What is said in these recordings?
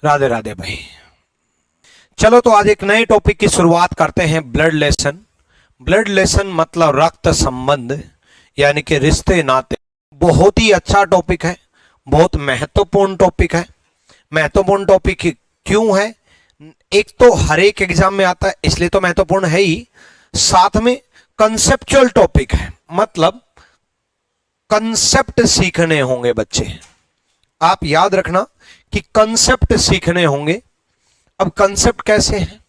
राधे राधे भाई। चलो तो आज एक नए टॉपिक की शुरुआत करते हैं, ब्लड लेसन। ब्लड लेसन मतलब रक्त संबंध, यानी कि रिश्ते नाते। बहुत ही अच्छा टॉपिक है, बहुत महत्वपूर्ण टॉपिक है। महत्वपूर्ण टॉपिक क्यों है? एक तो हर एक एग्जाम में आता है इसलिए तो महत्वपूर्ण है ही, साथ में कंसेप्चुअल टॉपिक है, मतलब कंसेप्ट सीखने होंगे बच्चे। आप याद रखना कि कंसेप्ट सीखने होंगे। अब कंसेप्ट कैसे है?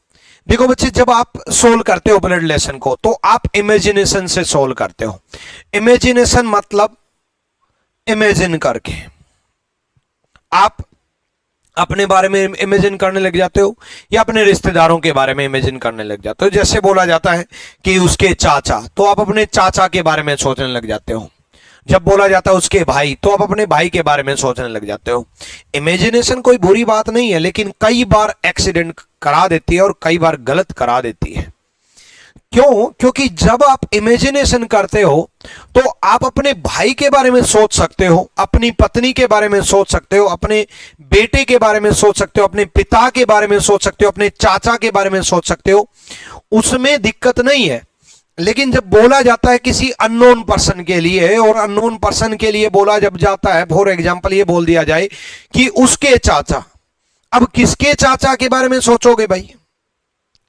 देखो बच्चे, जब आप सोल्व करते हो ब्लड लेसन को तो आप इमेजिनेशन से सोल्व करते हो। इमेजिनेशन मतलब इमेजिन करके आप अपने बारे में इमेजिन करने लग जाते हो या अपने रिश्तेदारों के बारे में इमेजिन करने लग जाते हो। जैसे बोला जाता है कि उसके चाचा, तो आप अपने चाचा के बारे में सोचने लग जाते हो। जब बोला जाता है उसके भाई, तो आप अपने भाई के बारे में सोचने लग जाते हो। इमेजिनेशन कोई बुरी बात नहीं है, लेकिन कई बार एक्सीडेंट करा देती है और कई बार गलत करा देती है। क्यों? क्योंकि जब आप इमेजिनेशन करते हो तो आप अपने भाई के बारे में सोच सकते हो, अपनी पत्नी के बारे में सोच सकते हो, अपने बेटे के बारे में सोच सकते हो, अपने पिता के बारे में सोच सकते हो, अपने चाचा के बारे में सोच सकते हो। उसमें दिक्कत नहीं है। लेकिन जब बोला जाता है किसी अननोन पर्सन के लिए, और अननोन पर्सन के लिए बोला जब जाता है, फॉर एग्जाम्पल ये बोल दिया जाए कि उसके चाचा, अब किसके चाचा के बारे में सोचोगे भाई?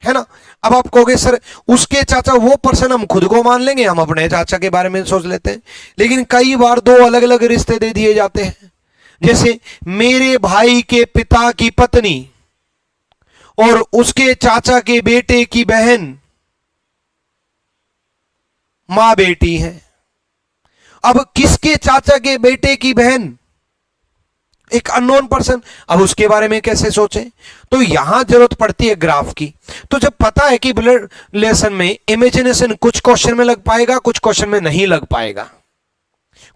है ना? अब आप कहोगे सर उसके चाचा, वो पर्सन हम खुद को मान लेंगे, हम अपने चाचा के बारे में सोच लेते हैं। लेकिन कई बार दो अलग अलग रिश्ते दे दिए जाते हैं। जैसे मेरे भाई के पिता की पत्नी और उसके चाचा के बेटे की बहन मां बेटी है। अब किसके चाचा के बेटे की बहन? एक अननोन पर्सन। अब उसके बारे में कैसे सोचें? तो यहां जरूरत पड़ती है ग्राफ की। तो जब पता है कि ब्लड लेसन में इमेजिनेशन कुछ क्वेश्चन में लग पाएगा, कुछ क्वेश्चन में नहीं लग पाएगा,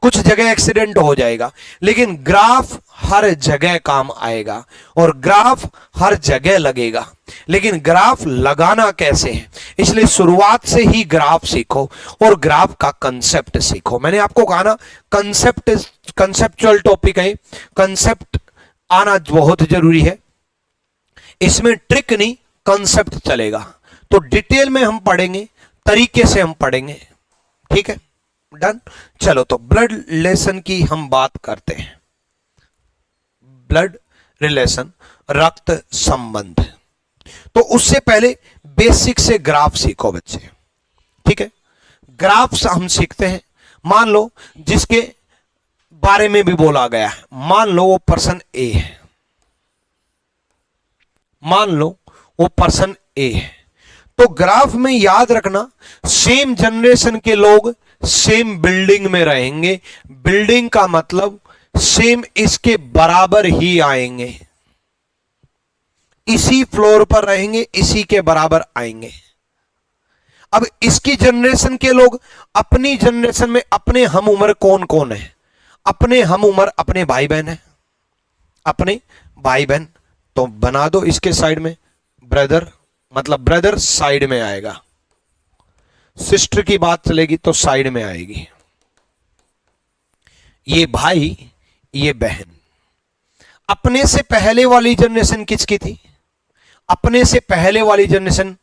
कुछ जगह एक्सीडेंट हो जाएगा, लेकिन ग्राफ हर जगह काम आएगा और ग्राफ हर जगह लगेगा। लेकिन ग्राफ लगाना कैसे है, इसलिए शुरुआत से ही ग्राफ सीखो और ग्राफ का कंसेप्ट सीखो। मैंने आपको कहा ना, कंसेप्चुअल टॉपिक है, कंसेप्ट आना बहुत जरूरी है। इसमें ट्रिक नहीं, कंसेप्ट चलेगा। तो डिटेल में हम पढ़ेंगे, तरीके से हम पढ़ेंगे। ठीक है, डन। चलो तो ब्लड रिलेशन की हम बात करते हैं। ब्लड रिलेशन, रक्त संबंध। तो उससे पहले बेसिक से ग्राफ सीखो बच्चे। ठीक है, ग्राफ हम सीखते हैं। मान लो जिसके बारे में भी बोला गया है, मान लो वो पर्सन ए है, मान लो वो पर्सन ए है। तो ग्राफ में याद रखना, सेम जनरेशन के लोग सेम बिल्डिंग में रहेंगे। बिल्डिंग का मतलब सेम इसके बराबर ही आएंगे, इसी फ्लोर पर रहेंगे, इसी के बराबर आएंगे। अब इसकी जनरेशन के लोग, अपनी जनरेशन में अपने हम उम्र कौन कौन है? अपने हम उम्र अपने भाई बहन है, अपने भाई बहन। तो बना दो इसके साइड में ब्रदर, मतलब ब्रदर साइड में आएगा। सिस्टर की बात चलेगी तो साइड में आएगी। ये भाई, ये बहन। अपने से पहले वाली जनरेशन किसकी थी? अपने से पहले वाली जनरेशन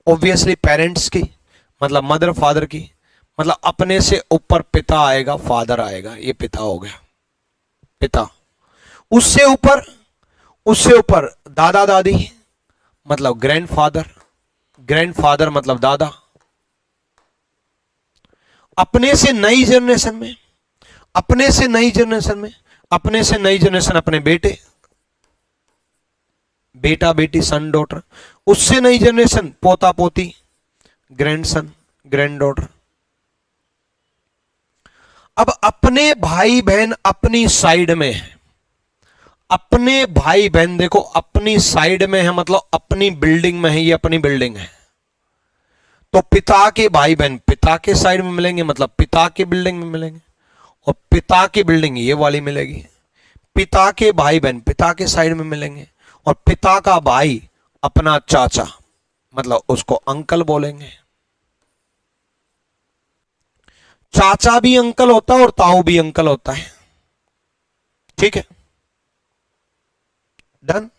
ऑब्वियसली पेरेंट्स की, मतलब मदर फादर की। मतलब अपने से ऊपर पिता आएगा, फादर आएगा, ये पिता हो गया, पिता। उससे ऊपर, उससे ऊपर दादा दादी, मतलब ग्रैंडफादर, ग्रैंडफादर मतलब दादा। अपने से नई जनरेशन में, अपने से नई जनरेशन में, अपने से नई जनरेशन अपने बेटे, बेटा बेटी, सन डॉटर। उससे नई जनरेशन पोता पोती, ग्रैंडसन ग्रैंड डॉटर। अब अपने भाई बहन अपनी साइड में है, अपने भाई बहन देखो अपनी साइड में है, मतलब अपनी बिल्डिंग में है, ये अपनी बिल्डिंग है। तो पिता के भाई बहन पिता के साइड में मिलेंगे, मतलब पिता की बिल्डिंग में मिलेंगे, और पिता की बिल्डिंग ये वाली मिलेगी। पिता के भाई बहन पिता के साइड में मिलेंगे, और पिता का भाई अपना चाचा, मतलब उसको अंकल बोलेंगे। चाचा भी अंकल होता है और ताऊ भी अंकल होता है। ठीक है, डन।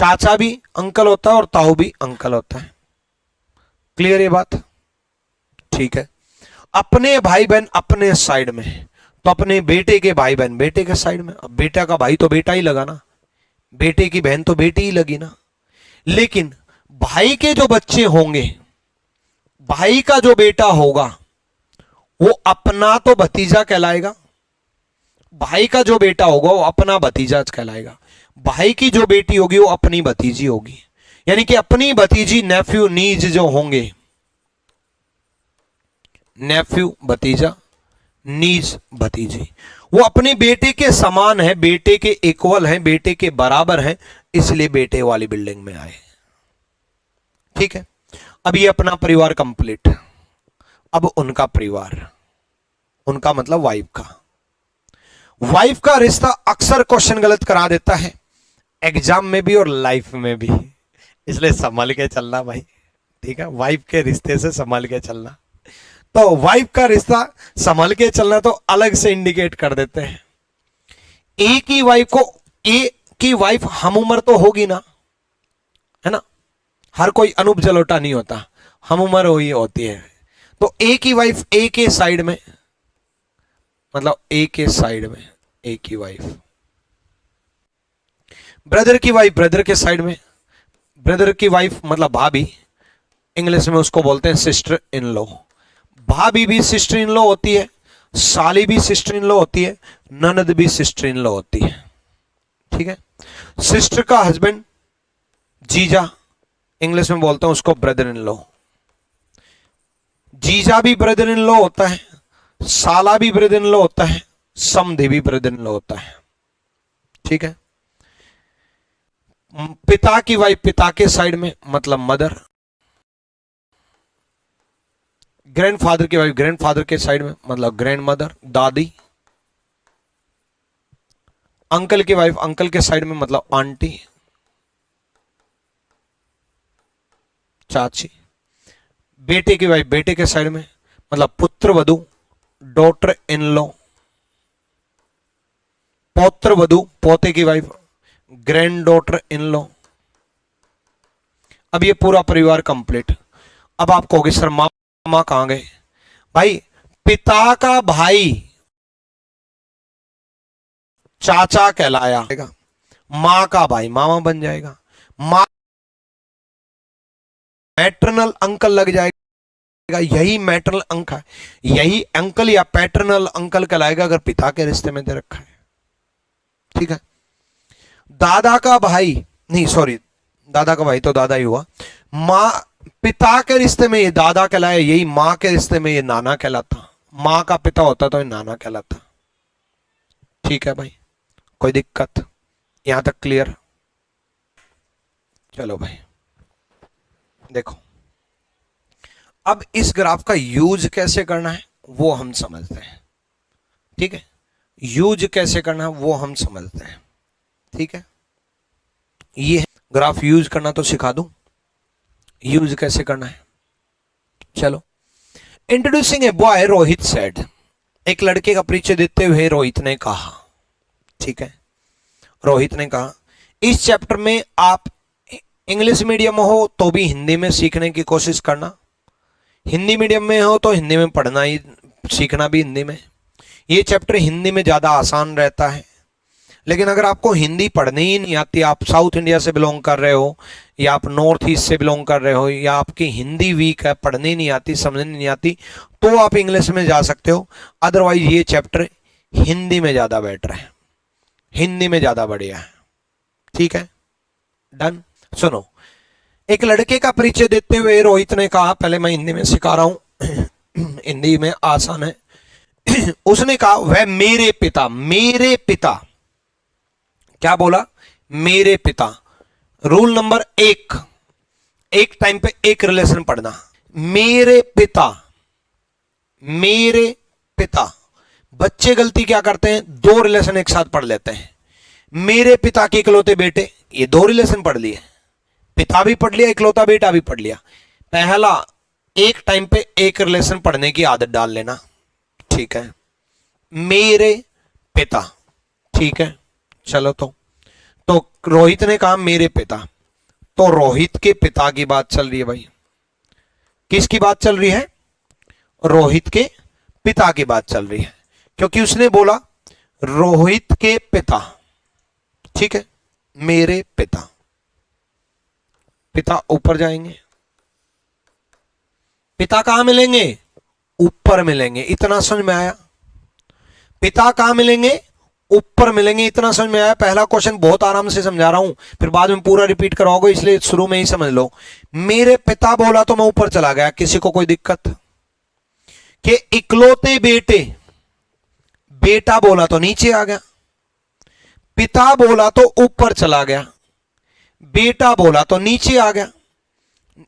चाचा भी अंकल होता है और ताऊ भी अंकल होता है। क्लियर ये बात? ठीक है। अपने भाई बहन अपने साइड में, तो अपने बेटे के भाई बहन बेटे के साइड में। अब बेटा का भाई तो बेटा ही लगा ना, बेटे की बहन तो बेटी ही लगी ना। लेकिन भाई के जो बच्चे होंगे, भाई का जो बेटा होगा वो अपना तो भतीजा कहलाएगा, भाई का जो बेटा होगा वो अपना भतीजा कहलाएगा, भाई की जो बेटी होगी वो अपनी भतीजी होगी। यानी कि अपनी भतीजी नेफ्यू नीज जो होंगे, नेफ्यू भतीजा, नीज भतीजी, वो अपने बेटे के समान है, बेटे के इक्वल है, बेटे के बराबर है, इसलिए बेटे वाली बिल्डिंग में आए। ठीक है। अब ये अपना परिवार कंप्लीट। अब उनका परिवार, उनका मतलब वाइफ का। वाइफ का रिश्ता अक्सर क्वेश्चन गलत करा देता है, एग्जाम में भी और लाइफ में भी, इसलिए संभल के चलना भाई। ठीक है, वाइफ के रिश्ते से संभल के चलना। तो वाइफ का रिश्ता संभल के चलना तो अलग से इंडिकेट कर देते हैं। ए की वाइफ को, ए की वाइफ हम उम्र तो होगी ना, है ना, हर कोई अनूप जलोटा नहीं होता, हम उम्र हुई होती है। तो ए की वाइफ ए के साइड में, मतलब ए के साइड में ए की वाइफ, ब्रदर की वाइफ ब्रदर के साइड में, ब्रदर की वाइफ मतलब भाभी, इंग्लिश में उसको बोलते हैं सिस्टर इन लॉ। भाभी भी सिस्टर इन लॉ होती है, साली भी सिस्टर इन लॉ होती है, ननद भी सिस्टर इन लॉ होती है। ठीक है। सिस्टर का हस्बैंड जीजा, इंग्लिश में बोलते हैं उसको ब्रदर इन लॉ। जीजा भी ब्रदर इन लॉ होता है, साला भी ब्रदर इन लॉ होता है, समधी भी ब्रदर इन लॉ होता है। ठीक है। पिता की वाइफ पिता के साइड में मतलब मदर, ग्रैंडफादर की वाइफ ग्रैंडफादर के साइड में मतलब ग्रैंड मदर, दादी। अंकल की वाइफ अंकल के साइड में मतलब आंटी, चाची। बेटे की वाइफ बेटे के साइड में मतलब पुत्र वधु, डॉटर इन लॉ। पौत्र वधु पोते की wife grand daughter in law. अब ये पूरा परिवार कंप्लीट। अब आप कहोगे सर मामा कहां गए? भाई पिता का भाई चाचा कहलाया, मां का भाई मामा बन जाएगा, मां मैटरनल अंकल लग जाएगा, यही मैटरनल अंक है, यही अंकल या पैटर्नल अंकल कहलाएगा अगर पिता के रिश्ते में दे रखा है। ठीक है। दादा का भाई नहीं, सॉरी, दादा का भाई तो दादा ही हुआ, मां पिता के रिश्ते में ये दादा कहलाया, यही मां के रिश्ते में ये नाना कहलाता, मां का पिता होता तो ये नाना कहलाता। ठीक है भाई, कोई दिक्कत यहां तक क्लियर? चलो भाई देखो, अब इस ग्राफ का यूज कैसे करना है वो हम समझते हैं। ठीक है, यूज कैसे करना है वो हम समझते हैं। ठीक है, ये ग्राफ यूज करना तो सिखा दूं, यूज कैसे करना है। चलो, introducing a boy Rohit said, एक लड़के का परिचय देते हुए रोहित ने कहा। ठीक है, रोहित ने कहा इस चैप्टर में आप इंग्लिश मीडियम हो तो भी हिंदी में सीखने की कोशिश करना, हिंदी मीडियम में हो तो हिंदी में पढ़ना ही, सीखना भी हिंदी में। ये चैप्टर हिंदी में ज़्यादा आसान रहता है। लेकिन अगर आपको हिंदी पढ़नी ही नहीं आती, आप साउथ इंडिया से बिलोंग कर रहे हो या आप नॉर्थ ईस्ट से बिलोंग कर रहे हो या आपकी हिंदी वीक है, पढ़नी नहीं आती, समझनी नहीं आती, तो आप इंग्लिश में जा सकते हो। अदरवाइज ये चैप्टर हिंदी में ज़्यादा बेटर है, हिंदी में ज़्यादा बढ़िया है। ठीक है, डन। सुनो, एक लड़के का परिचय देते हुए रोहित ने कहा, पहले मैं हिंदी में सिखा रहा हूं, हिंदी में आसान है। उसने कहा वह मेरे पिता, क्या बोला? मेरे पिता। रूल नंबर एक टाइम पे एक रिलेशन पढ़ना। मेरे पिता। बच्चे गलती क्या करते हैं, दो रिलेशन एक साथ पढ़ लेते हैं। मेरे पिता के इकलौते बेटे, ये दो रिलेशन पढ़ लिए, पिता भी पढ़ लिया, इकलौता बेटा भी पढ़ लिया। पहला, एक टाइम पे एक रिलेशन पढ़ने की आदत डाल लेना। ठीक है, मेरे पिता। ठीक है, चलो तो रोहित ने कहा मेरे पिता, तो रोहित के पिता की बात चल रही है भाई। किसकी बात चल रही है? रोहित के पिता की बात चल रही है, क्योंकि उसने बोला रोहित के पिता, ठीक है, मेरे पिता। पिता ऊपर जाएंगे, पिता कहां मिलेंगे? ऊपर मिलेंगे। इतना समझ में आया? पिता कहां मिलेंगे? ऊपर मिलेंगे। इतना समझ में आया? पहला क्वेश्चन बहुत आराम से समझा रहा हूं, फिर बाद में पूरा रिपीट कराओगे, इसलिए शुरू में ही समझ लो। मेरे पिता बोला तो मैं ऊपर चला गया। किसी को कोई दिक्कत? कि इकलौते बेटे, बेटा बोला तो नीचे आ गया, पिता बोला तो ऊपर चला गया, बेटा बोला तो नीचे आ गया।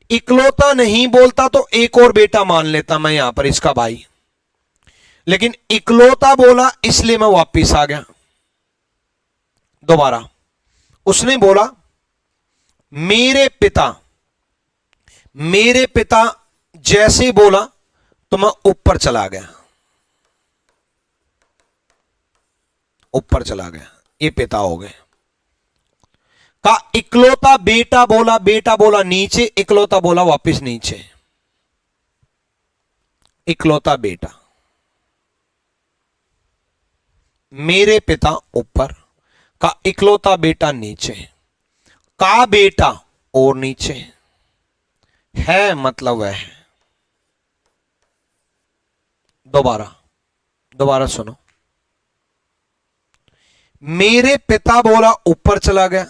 इकलौता नहीं बोलता तो एक और बेटा मान लेता मैं यहां पर, इसका भाई, लेकिन इकलौता बोला इसलिए मैं वापिस आ गया। दोबारा उसने बोला मेरे पिता, मेरे पिता जैसे बोला तो मैं ऊपर चला गया, ऊपर चला गया। ये पिता हो गए। का इकलौता बेटा बोला, बेटा बोला नीचे, इकलौता बोला वापस नीचे। इकलौता बेटा, मेरे पिता ऊपर, का इकलौता बेटा नीचे, का बेटा और नीचे है, मतलब वह है। दोबारा दोबारा सुनो। मेरे पिता बोला ऊपर चला गया,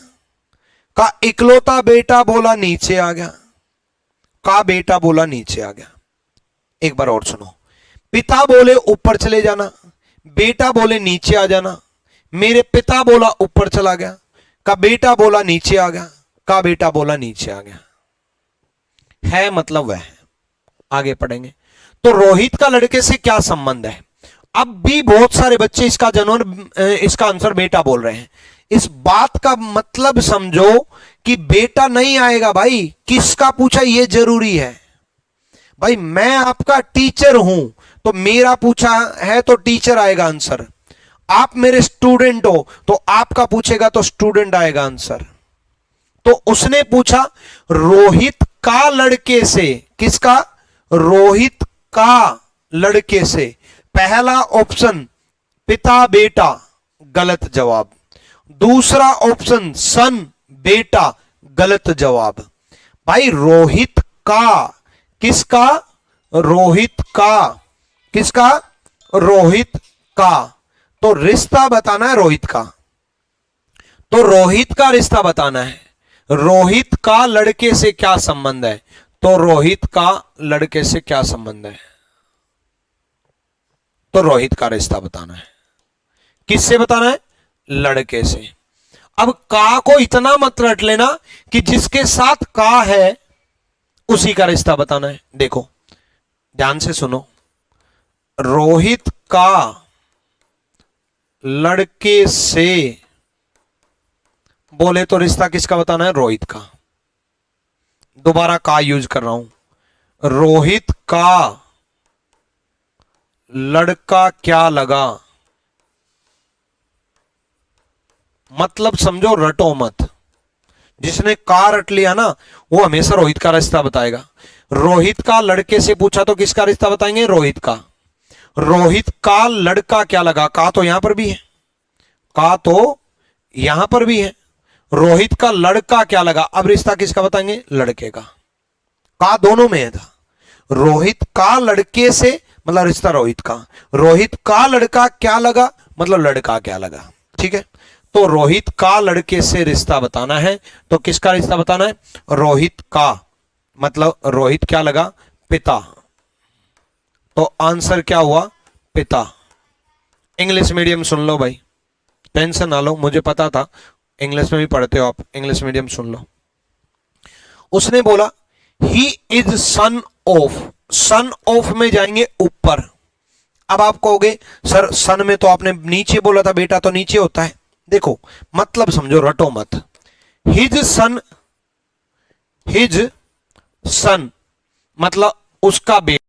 का इकलौता बेटा बोला नीचे आ गया, का बेटा बोला नीचे आ गया। एक बार और सुनो। पिता बोले ऊपर चले जाना, बेटा बोले नीचे आ जाना। मेरे पिता बोला ऊपर चला गया, का बेटा बोला नीचे आ गया, का बेटा बोला नीचे आ गया। है मतलब वह है। आगे पढ़ेंगे। तो रोहित का लड़के से क्या संबंध है? अब भी बहुत सारे बच्चे इसका आंसर बेटा बोल रहे हैं। इस बात का मतलब समझो कि बेटा नहीं आएगा भाई। किसका पूछा ये जरूरी है भाई। मैं आपका टीचर हूं तो मेरा पूछा है तो टीचर आएगा आंसर। आप मेरे स्टूडेंट हो तो आपका पूछेगा तो स्टूडेंट आएगा आंसर। तो उसने पूछा रोहित का लड़के से। किसका? रोहित का लड़के से। पहला ऑप्शन पिता बेटा, गलत जवाब। दूसरा ऑप्शन सन बेटा, गलत जवाब। भाई रोहित का, किसका? रोहित का। किसका? रोहित का। तो रिश्ता बताना है रोहित का। तो रोहित का रिश्ता बताना है। रोहित का लड़के से क्या संबंध है? तो रोहित का लड़के से क्या संबंध है? तो रोहित का रिश्ता बताना है। किससे बताना है? लड़के से। अब का को इतना मत रट लेना कि जिसके साथ का है उसी का रिश्ता बताना है। देखो ध्यान से सुनो। रोहित का लड़के से बोले तो रिश्ता किसका बताना है? रोहित का। दोबारा का यूज कर रहा हूं। रोहित का लड़का क्या लगा, मतलब समझो, रटो मत। जिसने का रट लिया ना वो हमेशा रोहित का रिश्ता बताएगा। रोहित का लड़के से पूछा तो किसका रिश्ता बताएंगे? रोहित का। रोहित का लड़का क्या लगा, का तो यहां पर भी है, का तो यहां पर भी है। रोहित का लड़का क्या लगा, अब रिश्ता किसका बताएंगे? लड़के का। का दोनों में था। रोहित का लड़के से मतलब रिश्ता रोहित का। रोहित का लड़का क्या लगा मतलब लड़का क्या लगा। ठीक है। तो रोहित का लड़के से रिश्ता बताना है तो किसका रिश्ता बताना है? रोहित का। मतलब रोहित क्या लगा? पिता। तो आंसर क्या हुआ? पिता। इंग्लिश मीडियम सुन लो भाई, टेंशन ना लो, मुझे पता था इंग्लिश में भी पढ़ते हो आप। इंग्लिश मीडियम सुन लो। उसने बोला he is sun of. Son of में जाएंगे ऊपर। अब आप कहोगे सर सन में तो आपने नीचे बोला था, बेटा तो नीचे होता है। देखो मतलब समझो, रटो मत। हिज सन, हिज सन मतलब उसका बेटा,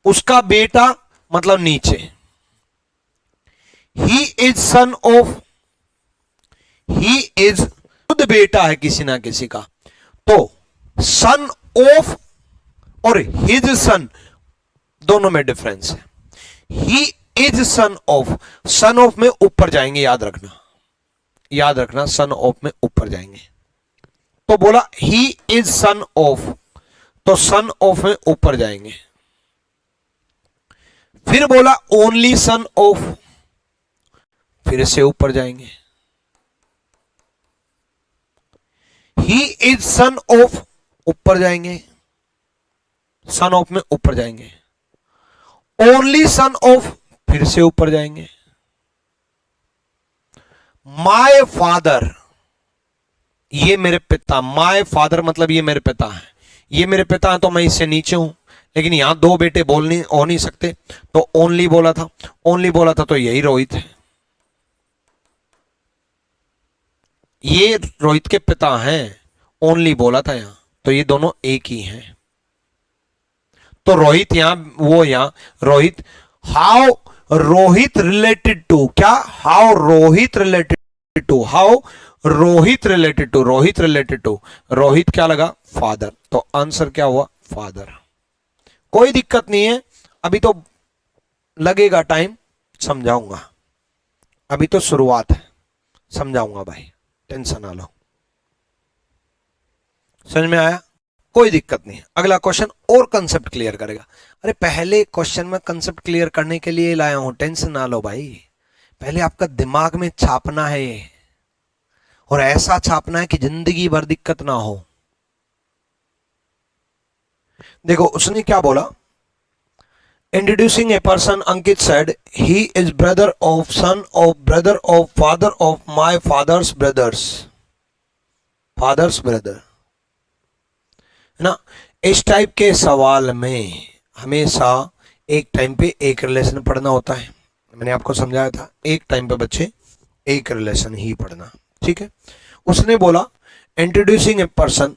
उसका बेटा मतलब नीचे। He is son of, he is खुद बेटा है किसी ना किसी का, तो सन ऑफ और हिज सन दोनों में डिफरेंस है। ही इज सन ऑफ में ऊपर जाएंगे, याद रखना सन ऑफ में ऊपर जाएंगे। तो बोला ही इज सन ऑफ, तो सन ऑफ में ऊपर जाएंगे। फिर बोला ओनली सन ऑफ, फिर से ऊपर जाएंगे। ही इज सन ऑफ, ऊपर जाएंगे, सन ऑफ में ऊपर जाएंगे। ओनली सन ऑफ, फिर से ऊपर जाएंगे। माय फादर, ये मेरे पिता, माय फादर मतलब ये मेरे पिता है, ये मेरे पिता है तो मैं इससे नीचे हूं, लेकिन यहां दो बेटे हो नहीं सकते, तो ओनली बोला था तो यही रोहित है, ये रोहित के पिता हैं, ओनली बोला था यहां, तो ये दोनों एक ही हैं। तो रोहित यहां, वो यहां Rohit, how Rohit related to, क्या how Rohit related to, Rohit क्या लगा, फादर, तो आंसर क्या हुआ, फादर। कोई दिक्कत नहीं है, अभी तो लगेगा टाइम, समझाऊंगा, अभी तो शुरुआत है, समझाऊंगा भाई, टेंशन ना लो। समझ में आया, कोई दिक्कत नहीं। अगला क्वेश्चन और कंसेप्ट क्लियर करेगा। अरे पहले क्वेश्चन में कंसेप्ट क्लियर करने के लिए लाया हूं, टेंशन ना लो भाई, पहले आपका दिमाग में छापना है ये, और ऐसा छापना है कि जिंदगी भर दिक्कत ना हो। देखो उसने क्या बोला, introducing a person, Ankit said he is brother of son of brother of father of my father's brother, है ना। इस टाइप के सवाल में हमेशा एक टाइम पे एक रिलेशन पढ़ना होता है, मैंने आपको समझाया था, एक टाइम पे बच्चे एक रिलेशन ही पढ़ना, ठीक है। उसने बोला इंट्रोड्यूसिंग ए पर्सन,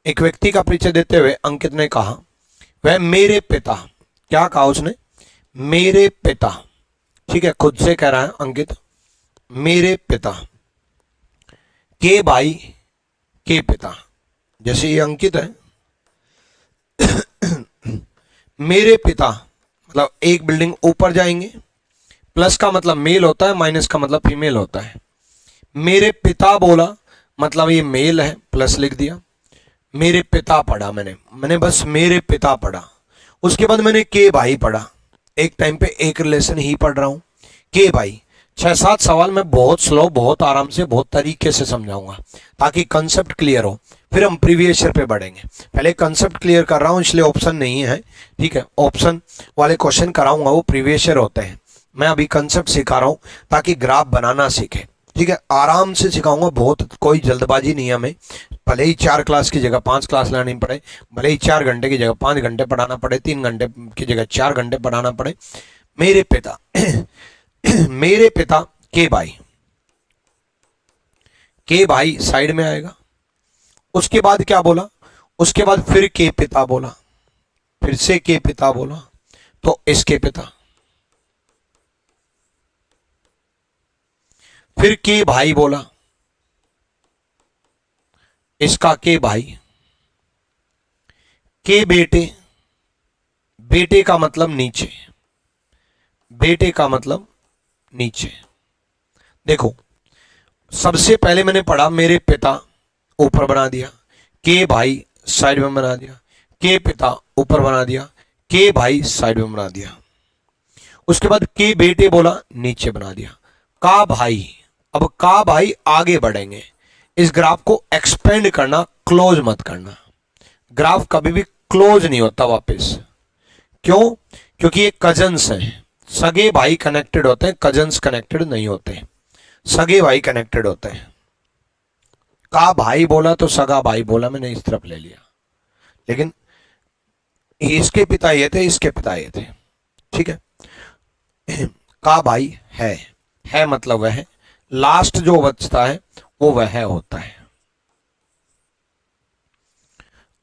एक व्यक्ति का परिचय देते हुए अंकित ने कहा वह मेरे पिता, क्या कहा उसने, मेरे पिता, ठीक है, खुद से कह रहा है अंकित, मेरे पिता के भाई के पिता, जैसे ये अंकित है मेरे पिता मतलब एक बिल्डिंग ऊपर जाएंगे, प्लस का मतलब मेल होता है, माइनस का मतलब फीमेल होता है। मेरे पिता बोला मतलब ये मेल है, प्लस लिख दिया। मेरे पिता पढ़ा मैंने बस मेरे पिता पढ़ा। उसके बाद मैंने के भाई पढ़ा, एक टाइम पे एक रिलेशन ही पढ़ रहा हूं, के भाई। 6-7 सवाल मैं बहुत स्लो, बहुत आराम से, बहुत तरीके से समझाऊंगा ताकि कंसेप्ट क्लियर हो, फिर हम प्रीवियस ईयर पे बढ़ेंगे। पहले कंसेप्ट क्लियर कर रहा हूं इसलिए ऑप्शन नहीं है, ठीक है, ऑप्शन वाले क्वेश्चन कराऊंगा वो प्रीवियस ईयर होते हैं। मैं अभी कंसेप्ट सिखा रहा हूं ताकि ग्राफ बनाना सीखे, ठीक है, आराम से सिखाऊंगा, बहुत कोई जल्दबाजी नहीं है हमें। भले ही 4 क्लास की जगह 5 क्लास लेनी पड़े, भले ही 4 घंटे की जगह 5 घंटे पढ़ाना पड़े, 3 घंटे की जगह 4 घंटे पढ़ाना पड़े। मेरे पिता मेरे पिता के भाई साइड में आएगा। उसके बाद क्या बोला, उसके बाद फिर के पिता बोला, फिर से के पिता बोला, तो इसके पिता, फिर के भाई बोला, इसका के भाई, के बेटे, बेटे का मतलब नीचे, बेटे का मतलब नीचे। देखो सबसे पहले मैंने पढ़ा मेरे पिता, ऊपर बना दिया, के भाई साइड में बना दिया, के पिता ऊपर बना दिया, के भाई साइड में बना दिया। उसके बाद के बेटे बोला, नीचे बना दिया, का भाई। अब का भाई आगे बढ़ेंगे, इस ग्राफ को एक्सपेंड करना, क्लोज मत करना। ग्राफ कभी भी क्लोज नहीं होता वापस, क्यों, क्योंकि ये कजन्स हैं, सगे भाई कनेक्टेड होते हैं, कजन्स कनेक्टेड नहीं होते, सगे भाई कनेक्टेड होते हैं। का भाई बोला तो सगा भाई बोला, मैंने इस तरफ ले लिया, लेकिन इसके पिता ये थे, इसके पिता ये थे, ठीक है। का भाई है मतलब वह, लास्ट जो बचता है वो वह होता है,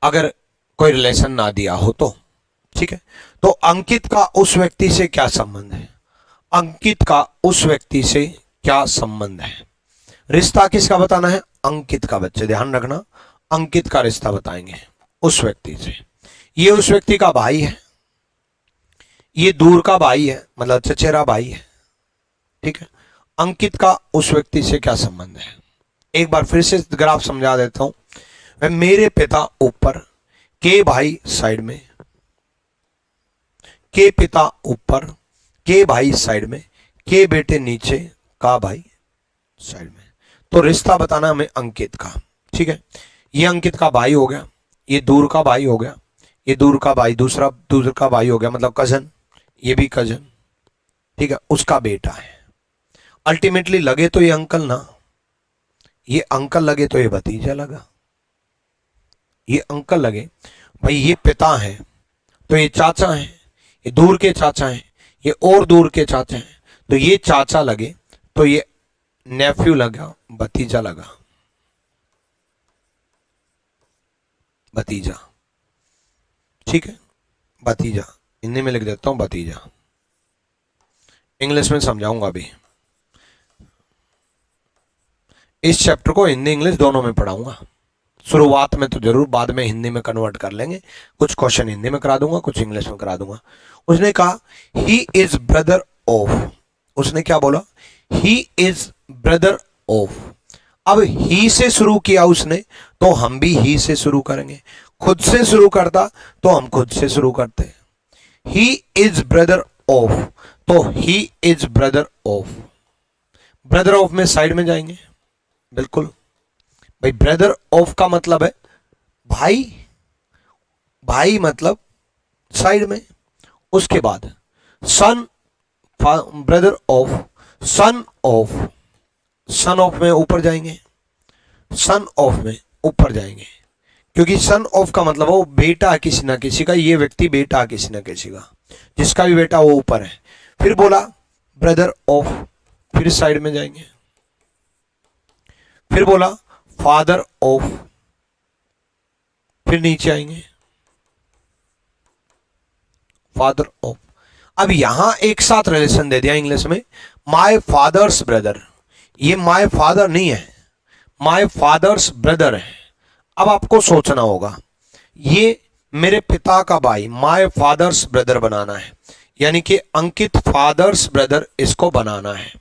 अगर कोई रिलेशन ना दिया हो तो, ठीक है। तो अंकित का उस व्यक्ति से क्या संबंध है, अंकित का उस व्यक्ति से क्या संबंध है, रिश्ता किसका बताना है? अंकित का। बच्चे ध्यान रखना, अंकित का रिश्ता बताएंगे उस व्यक्ति से। ये उस व्यक्ति का भाई है, ये दूर का भाई है, मतलब चचेरा भाई है, ठीक है। अंकित का उस व्यक्ति से क्या संबंध है? एक बार फिर से ग्राफ समझा देता हूं। वह मेरे पिता ऊपर, के भाई साइड में, के पिता ऊपर, के भाई साइड में, के बेटे नीचे, का भाई साइड में। तो रिश्ता बताना हमें अंकित का, ठीक है। ये अंकित का भाई हो गया, ये दूर का भाई हो गया, ये दूर का भाई दूसरा दूर का भाई हो गया, मतलब कजन, ये भी कजन, ठीक है। उसका बेटा है। अल्टीमेटली लगे तो ये अंकल ना, ये अंकल लगे तो ये भतीजा लगा, ये अंकल लगे भाई, ये पिता है तो ये चाचा है, ये दूर के चाचा हैं, ये और दूर के चाचा हैं, तो ये चाचा लगे तो ये नेफ्यू लगा, भतीजा लगा, भतीजा, ठीक है। भतीजा हिंदी में लिख देता हूं, भतीजा। इंग्लिश में समझाऊंगा अभी, इस चैप्टर को हिंदी इंग्लिश दोनों में पढ़ाऊंगा। शुरुआत में तो जरूर, बाद में हिंदी में कन्वर्ट कर लेंगे। कुछ क्वेश्चन हिंदी में करा दूंगा, कुछ इंग्लिश में करा दूंगा। उसने कहा ही इज ब्रदर ऑफ, उसने क्या बोला? He is brother of. अब ही से शुरू किया उसने, तो हम भी ही से शुरू करेंगे। खुद से शुरू करता तो हम खुद से शुरू करते। ही इज ब्रदर ऑफ, तो he is brother of. Brother of में साइड में जाएंगे, बिल्कुल भाई। ब्रदर ऑफ का मतलब है भाई, भाई मतलब साइड में। उसके बाद son, brother of, son of, son of में ऊपर जाएंगे, सन ऑफ में ऊपर जाएंगे, क्योंकि सन ऑफ का मतलब वो बेटा किसी ना किसी का, ये व्यक्ति बेटा किसी ना किसी का, जिसका भी बेटा वो ऊपर है। फिर बोला ब्रदर ऑफ, फिर साइड में जाएंगे। फिर बोला फादर ऑफ, फिर नीचे आएंगे, फादर ऑफ। अब यहां एक साथ रिलेशन दे दिया इंग्लिश में, माय फादर्स ब्रदर। ये माय फादर नहीं है, माय फादर्स ब्रदर है। अब आपको सोचना होगा, ये मेरे पिता का भाई, माय फादर्स ब्रदर बनाना है, यानी कि अंकित फादर्स ब्रदर इसको बनाना है,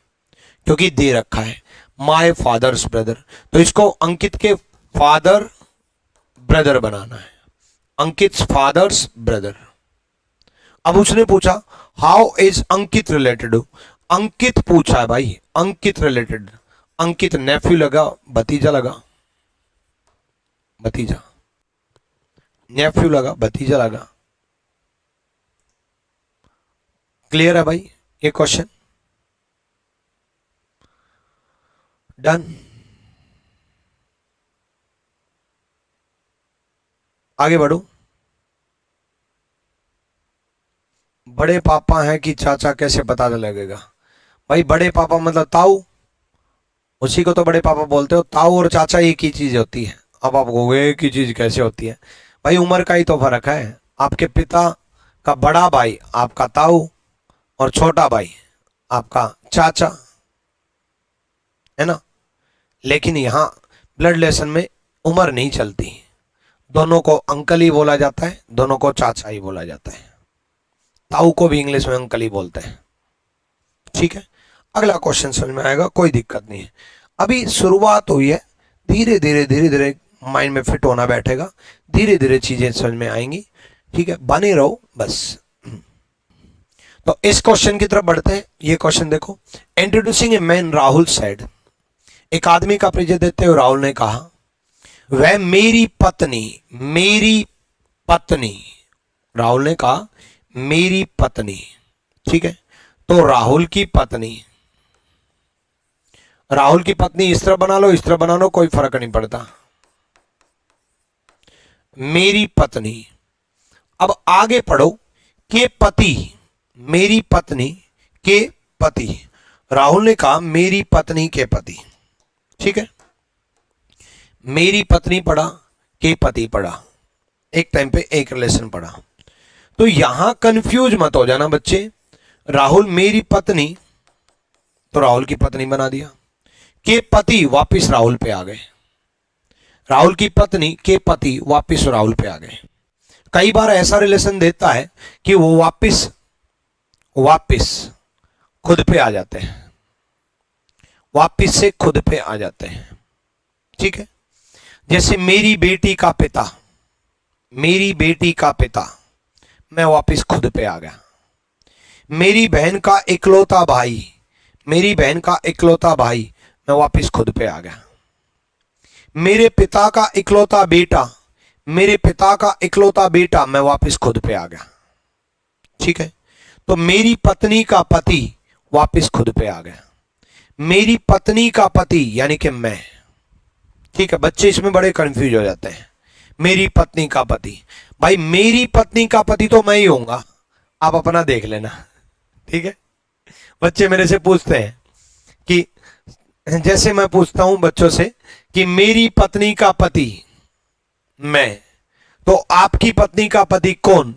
क्योंकि दे रखा है माय फादर्स ब्रदर, तो इसको अंकित के फादर ब्रदर बनाना है, अंकित फादर्स ब्रदर। अब उसने पूछा हाउ इज अंकित रिलेटेड, अंकित पूछा है भाई, अंकित रिलेटेड। अंकित नेफ्यू लगा, भतीजा लगा, भतीजा, नेफ्यू लगा, भतीजा लगा। क्लियर है भाई ये क्वेश्चन? डन। आगे बढ़ो। बड़े पापा हैं कि चाचा, कैसे पता लगेगा? भाई बड़े पापा मतलब ताऊ, उसी को तो बड़े पापा बोलते हो। ताऊ और चाचा एक ही चीज होती है। अब आप कहोगे एक ही चीज कैसे होती है? भाई उम्र का ही तो फर्क है। आपके पिता का बड़ा भाई आपका ताऊ, और छोटा भाई आपका चाचा, है ना। लेकिन यहां ब्लड रिलेशन में उम्र नहीं चलती, दोनों को अंकल ही बोला जाता है, दोनों को चाचा ही बोला जाता है। ताऊ को भी इंग्लिश में अंकल ही बोलते हैं, ठीक है। अगला क्वेश्चन समझ में आएगा, कोई दिक्कत नहीं है। अभी शुरुआत हुई है, धीरे धीरे धीरे धीरे माइंड में फिट होना बैठेगा, धीरे धीरे चीजें समझ में आएंगी, ठीक है। बने रहो बस। तो इस क्वेश्चन की तरफ बढ़ते हैं। ये क्वेश्चन देखो, introducing a man Rahul said, एक आदमी का परिचय देते हुए राहुल ने कहा वह मेरी पत्नी, मेरी पत्नी, राहुल ने कहा मेरी पत्नी, ठीक है। तो राहुल की पत्नी, राहुल की पत्नी इस तरह बना लो, इस तरह बना लो, कोई फर्क नहीं पड़ता, मेरी पत्नी। अब आगे पढ़ो, के पति, मेरी पत्नी के पति। राहुल ने कहा मेरी पत्नी के पति, ठीक है। मेरी पत्नी पढ़ा, के पति पढ़ा, एक टाइम पे एक रिलेशन पढ़ा। तो यहां कंफ्यूज मत हो जाना बच्चे। राहुल मेरी पत्नी, तो राहुल की पत्नी बना दिया। के पति वापिस राहुल पे आ गए, राहुल की पत्नी के पति वापिस राहुल पे आ गए। कई बार ऐसा रिलेशन देता है कि वो वापिस खुद पे आ जाते हैं, वापिस से खुद पे आ जाते हैं। ठीक है, जैसे मेरी बेटी का पिता, मैं वापिस खुद पे आ गया। मेरी बहन का इकलौता भाई, मैं वापिस खुद पे आ गया। मेरे पिता का इकलौता बेटा, मैं वापिस खुद पे आ गया। ठीक है, तो मेरी पत्नी का पति वापिस खुद पे आ गया। मेरी पत्नी का पति यानी कि मैं। ठीक है, बच्चे इसमें बड़े कंफ्यूज हो जाते हैं। मेरी पत्नी का पति, भाई मेरी पत्नी का पति तो मैं ही होऊंगा, आप अपना देख लेना। ठीक है, बच्चे मेरे से पूछते हैं कि जैसे मैं पूछता हूं बच्चों से कि मेरी पत्नी का पति मैं, तो आपकी पत्नी का पति कौन?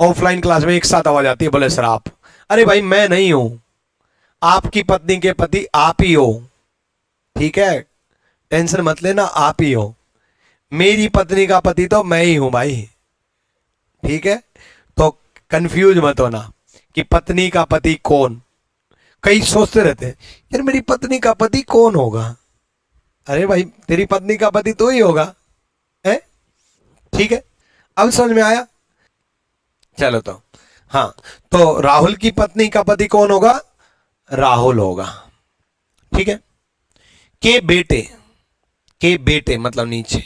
ऑफलाइन क्लास में एक साथ आवाज आती है, बोले सर आप। अरे भाई मैं नहीं हूं, आपकी पत्नी के पति आप ही हो। ठीक है, टेंशन मत लेना, आप ही हो। मेरी पत्नी का पति तो मैं ही हूं भाई। ठीक है, तो कंफ्यूज मत होना कि पत्नी का पति कौन। कई सोचते रहते हैं यार मेरी पत्नी का पति कौन होगा। अरे भाई तेरी पत्नी का पति तो ही होगा, है? ठीक है, अब समझ में आया? चलो तो हाँ, तो राहुल की पत्नी का पति कौन होगा? राहुल होगा। ठीक है, के बेटे मतलब नीचे,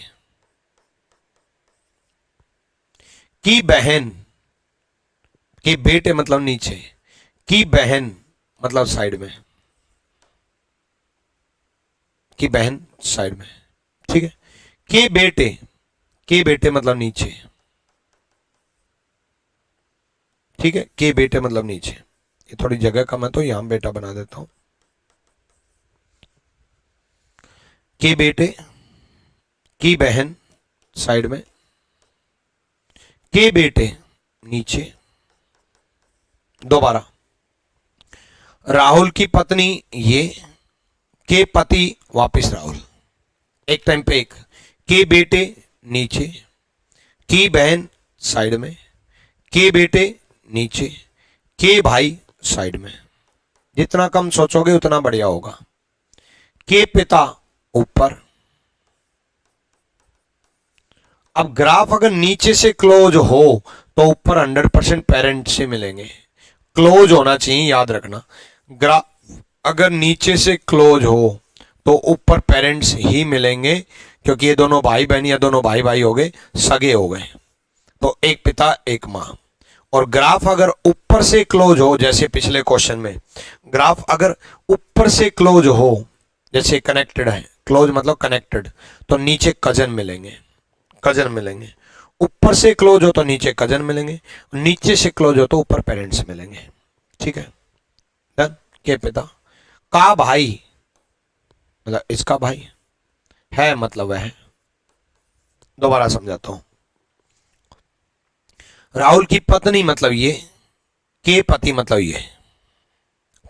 की बहन, के बेटे मतलब नीचे, की बहन मतलब साइड में, की बहन साइड में। ठीक है, के बेटे मतलब नीचे। ठीक है, के बेटे मतलब नीचे। ये थोड़ी जगह कम है तो यहां बेटा बना देता हूं। के बेटे, की बहन साइड में, के बेटे नीचे। दोबारा, राहुल की पत्नी ये, के पति वापिस राहुल। एक टाइम पे एक, के बेटे नीचे, की बहन साइड में, के बेटे नीचे, के भाई साइड में। जितना कम सोचोगे उतना बढ़िया होगा। के पिता ऊपर। अब ग्राफ अगर नीचे से क्लोज हो तो ऊपर 100% पेरेंट से मिलेंगे, क्लोज होना चाहिए, याद रखना। ग्राफ अगर नीचे से क्लोज हो तो ऊपर पेरेंट्स ही मिलेंगे, क्योंकि ये दोनों भाई बहन या दोनों भाई भाई हो गए, सगे हो गए, तो एक पिता एक मां। और ग्राफ अगर ऊपर से क्लोज हो, जैसे पिछले क्वेश्चन में ग्राफ अगर ऊपर से क्लोज हो, जैसे कनेक्टेड है, क्लोज मतलब कनेक्टेड, तो नीचे कजन मिलेंगे, ऊपर से क्लोज हो तो नीचे कजन मिलेंगे, नीचे से क्लोज हो तो ऊपर पेरेंट्स मिलेंगे। ठीक है, डन। के पिता का भाई मतलब इसका भाई है, मतलब वह है। दोबारा समझाता हूं, राहुल की पत्नी मतलब ये, के पति मतलब ये,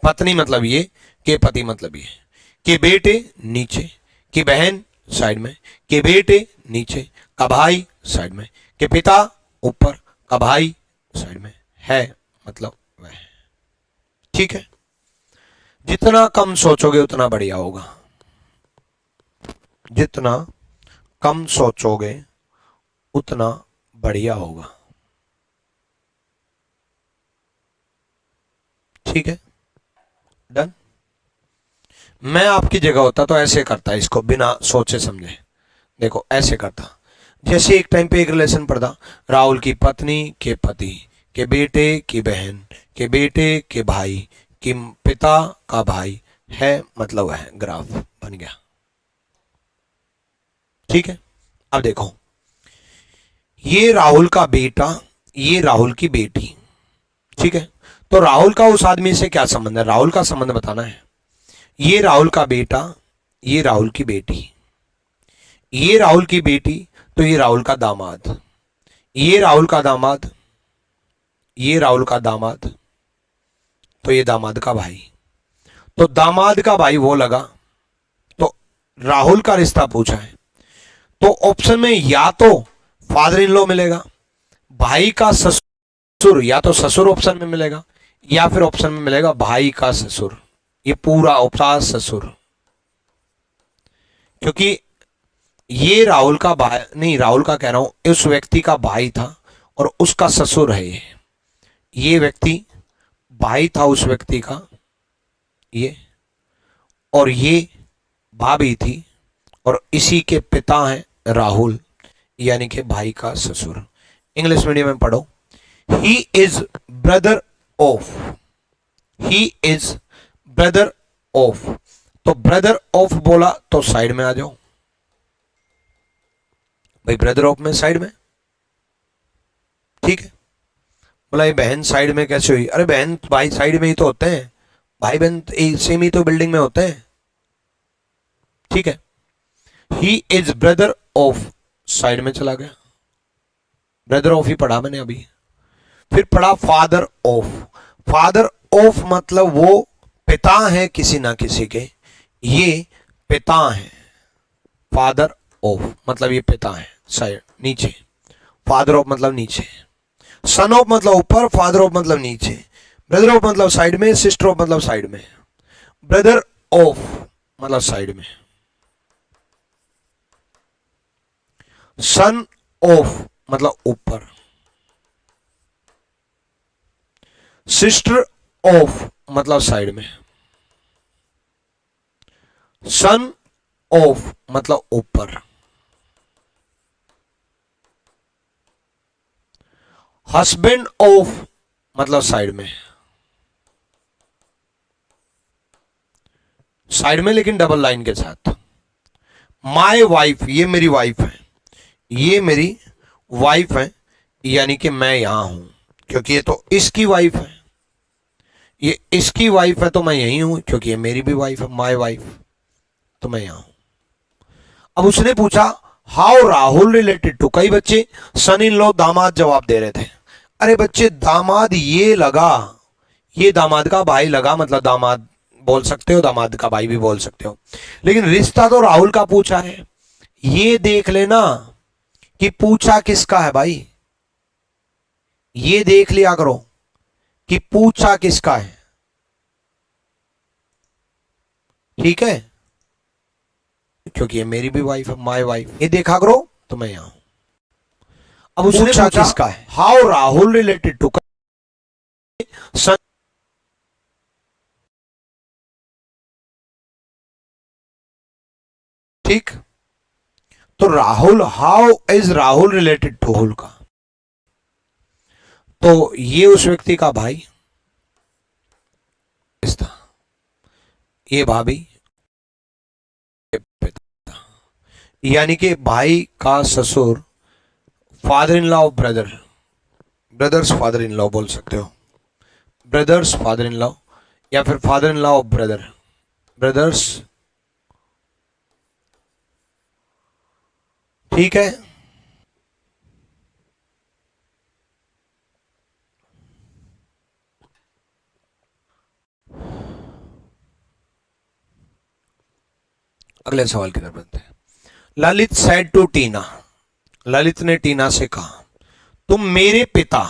पत्नी मतलब ये, के पति मतलब ये, के बेटे नीचे, की बहन साइड में, के बेटे नीचे, का भाई साइड में, के पिता ऊपर, का भाई साइड में, है मतलब वह है। ठीक है, जितना कम सोचोगे उतना बढ़िया होगा, जितना कम सोचोगे उतना बढ़िया होगा। ठीक है, डन। मैं आपकी जगह होता तो ऐसे करता, इसको बिना सोचे समझे। देखो ऐसे करता, जैसे एक टाइम पे एक रिलेशन पढ़ता, राहुल की पत्नी के पति, के बेटे की बहन, के बेटे के भाई, के पिता का भाई, है मतलब है, ग्राफ बन गया। ठीक है, अब देखो, ये राहुल का बेटा, ये राहुल की बेटी। ठीक है, तो राहुल का उस आदमी से क्या संबंध है, राहुल का संबंध बताना है। ये राहुल का बेटा, ये राहुल की बेटी, ये राहुल की बेटी, तो ये राहुल का दामाद, ये राहुल का दामाद, ये राहुल का दामाद, तो ये दामाद का भाई। तो दामाद का भाई वो लगा राहुल का रिश्ता पूछा है, तो ऑप्शन में या तो फादर इन लॉ मिलेगा, भाई का ससुर, या तो ससुर ऑप्शन में मिलेगा, या फिर ऑप्शन में मिलेगा भाई का ससुर। ये पूरा ऑप्शन ससुर, क्योंकि ये राहुल का भाई नहीं, राहुल का कह रहा हूं, उस व्यक्ति का भाई था और उसका ससुर है ये व्यक्ति भाई था उस व्यक्ति का ये, और ये भाभी थी, और इसी के पिता हैं राहुल, यानी कि भाई का ससुर। इंग्लिश मीडियम में पढ़ो। He is brother of, he is brother of, तो ब्रदर ऑफ बोला तो साइड में आ जाओ भाई, ब्रदर ऑफ में साइड में, ठीक है। बोला ये बहन साइड में कैसे हुई? अरे बहन भाई साइड में ही तो होते हैं, भाई बहन सेम ही तो बिल्डिंग में होते हैं, ठीक है। He is brother of, side में चला गया, ब्रदर ऑफ ही पढ़ा मैंने अभी। फिर पढ़ा फादर ऑफ, फादर ऑफ मतलब वो पिता हैं किसी ना किसी के, ये पिता हैं, फादर ऑफ मतलब ये पिता हैं, साइड नीचे, फादर ऑफ मतलब नीचे, सन ऑफ मतलब ऊपर, फादर ऑफ मतलब नीचे, ब्रदर ऑफ मतलब साइड में, सिस्टर ऑफ मतलब साइड में, ब्रदर ऑफ मतलब साइड में, सन ऑफ मतलब ऊपर, सिस्टर ऑफ मतलब साइड में, सन ऑफ मतलब ऊपर, हस्बैंड ऑफ मतलब साइड में, साइड में लेकिन डबल लाइन के साथ, माय वाइफ ये मेरी वाइफ है, ये मेरी वाइफ है, यानी कि मैं यहां हूं, क्योंकि ये तो इसकी वाइफ है, ये इसकी वाइफ है तो मैं यही हूं, क्योंकि ये मेरी भी वाइफ है, माय वाइफ, तो मैं यहां हूं। अब उसने पूछा हाउ राहुल रिलेटेड टू, कई बच्चे सन इन लॉ दामाद जवाब दे रहे थे। अरे बच्चे दामाद ये लगा, ये दामाद का भाई लगा, मतलब दामाद बोल सकते हो, दामाद का भाई भी बोल सकते हो, लेकिन रिश्ता तो राहुल का पूछा है। ये देख लेना कि पूछा किसका है भाई, ये देख लिया करो कि पूछा किसका है, ठीक है, क्योंकि ये मेरी भी वाइफ है, माय वाइफ, ये देखा करो, तो मैं यहां हूं। अब उसने पूछा किसका है, how Rahul related to son, ठीक, तो Rahul, how is Rahul related to हुल का, तो ये उस व्यक्ति का भाई था, ये भाभी, यानी कि भाई का ससुर, father in law of brother, brothers father in law बोल सकते हो, ब्रदर्स फादर इन लॉ, या फिर father in law of brother, brothers, ठीक है। अगले सवाल की तरफ बढ़ते हैं। ललित सेड टू टीना, ललित ने टीना से कहा तुम मेरे पिता,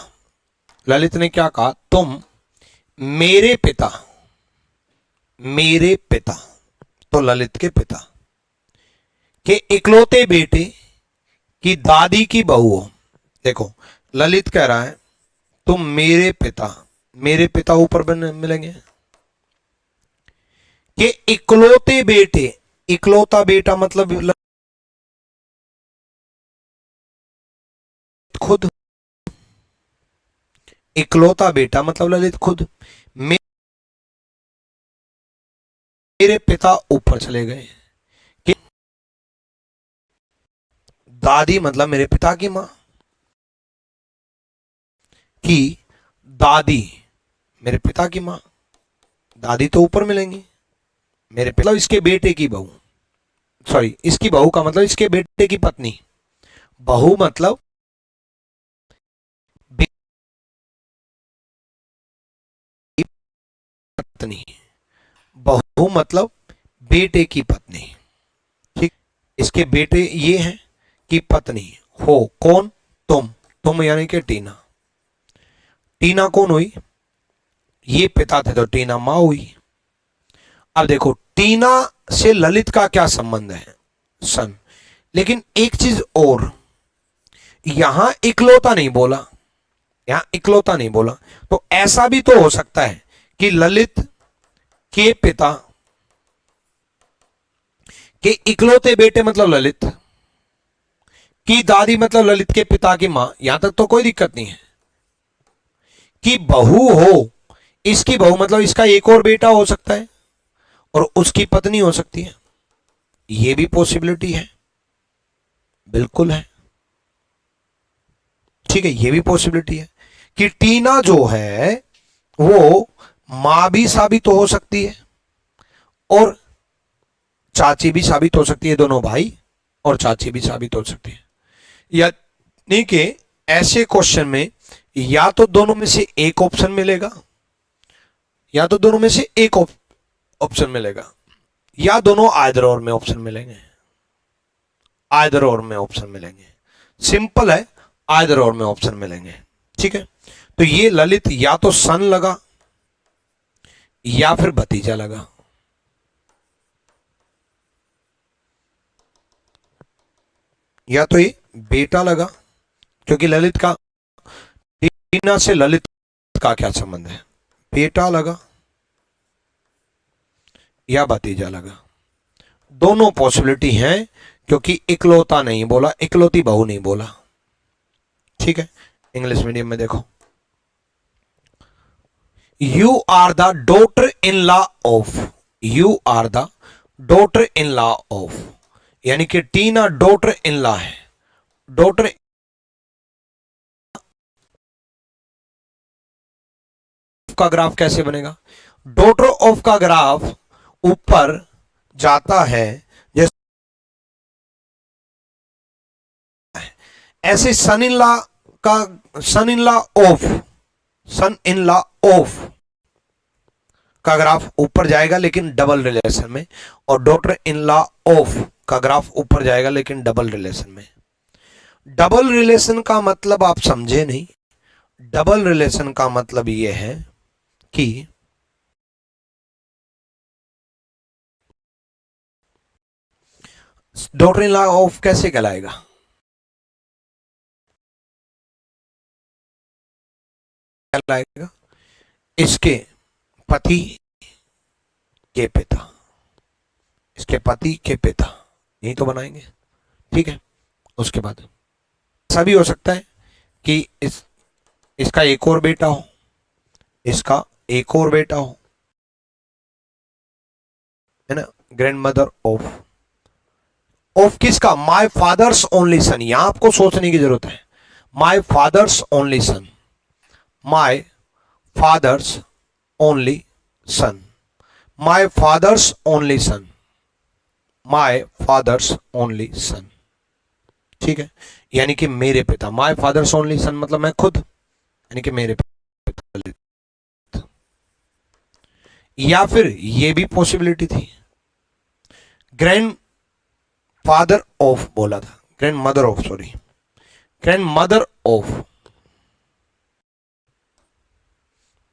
ललित ने क्या कहा, तुम मेरे पिता, मेरे पिता, तो ललित के पिता के इकलौते बेटे की दादी की बहू हो। देखो ललित कह रहा है तुम मेरे पिता, मेरे पिता ऊपर मिलेंगे, कि इकलौते बेटे, इकलौता बेटा मतलब खुद, इकलौता बेटा मतलब ललित खुद, मेरे पिता ऊपर चले गए, कि दादी मतलब मेरे पिता की मां, की दादी मेरे पिता की मां, दादी तो ऊपर मिलेंगी, मेरे पिता मतलब इसके बेटे की बहू, सॉरी इसकी बहू का मतलब इसके बेटे की पत्नी, बहू मतलब पत्नी, बहू मतलब बेटे की पत्नी, इसके बेटे ये हैं कि पत्नी हो, कौन, तुम यानी कि टीना। टीना कौन हुई, ये पिता थे तो टीना मां हुई। अब देखो टीना से ललित का क्या संबंध है, सन। लेकिन एक चीज और, यहां इकलौता नहीं बोला, यहां इकलौता नहीं बोला, तो ऐसा भी तो हो सकता है कि ललित के पिता के इकलौते बेटे मतलब ललित की दादी मतलब ललित के पिता की मां, यहां तक तो कोई दिक्कत नहीं है। कि बहू हो, इसकी बहू मतलब इसका एक और बेटा हो सकता है और उसकी पत्नी हो सकती है, यह भी पॉसिबिलिटी है, बिल्कुल है, ठीक है, यह भी पॉसिबिलिटी है कि टीना जो है वो मां भी साबित हो सकती है और चाची भी साबित हो सकती है, दोनों भाई और चाची भी साबित हो सकती है। यानी कि ऐसे क्वेश्चन में या तो दोनों में से एक ऑप्शन मिलेगा, या तो दोनों में से एक ऑप्शन मिलेगा, या दोनों आइदर और में ऑप्शन मिलेंगे, आइदर और में ऑप्शन मिलेंगे। सिंपल है, आइदर और में ऑप्शन मिलेंगे, ठीक है। तो ये ललित या तो सन लगा या फिर भतीजा लगा, या तो ये बेटा लगा, क्योंकि ललित का, टीना से ललित का क्या संबंध है, बेटा लगा या भतीजा लगा। दोनों पॉसिबिलिटी हैं, क्योंकि इकलौता नहीं बोला, इकलौती बहू नहीं बोला, ठीक है। इंग्लिश मीडियम में देखो, you are the daughter in law of, you are the daughter in law of, यानी कि टीना डॉटर इन लॉ है। डॉटर का ग्राफ कैसे बनेगा, डॉटर ऑफ का ग्राफ ऊपर जाता है जैसे, ऐसे सन इन लॉ का, son in law of, son in law of का ग्राफ ऊपर जाएगा लेकिन डबल रिलेशन में, और डॉटर इन लॉ ऑफ का ग्राफ ऊपर जाएगा लेकिन डबल रिलेशन में। डबल रिलेशन का मतलब आप समझे नहीं, डबल रिलेशन का मतलब यह है कि डॉटर इन लॉ ऑफ कैसे कहलाएगा, कहलाएगा इसके पति के पिता, इसके पति के पिता, यही तो बनाएंगे, ठीक है। उसके बाद ऐसा भी हो सकता है कि इसका एक और बेटा हो, इसका एक और बेटा हो, है ना, ग्रैंड मदर ऑफ किसका, माय फादर्स ओनली सन। यहां आपको सोचने की जरूरत है, my father's only son, my fathers only son, my fathers only son, my fathers only son, ठीक है। यानी कि मेरे पिता, माय फादर्स ओनली सन मतलब मैं खुद, यानी कि मेरे पिता। या फिर ये भी पॉसिबिलिटी थी, ग्रैंड फादर ऑफ बोला था, grand mother of, sorry, grand mother of,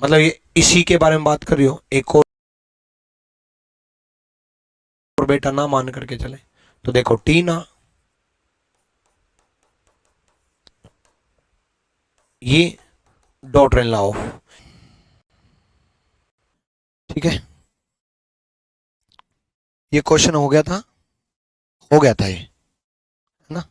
मतलब ये इसी के बारे में बात कर रही हो, एक और बेटा ना मान करके चले। तो देखो टीना, ये डॉटर इन लॉ ऑफ, ठीक है। ये क्वेश्चन हो गया था, हो गया था ये, है ना।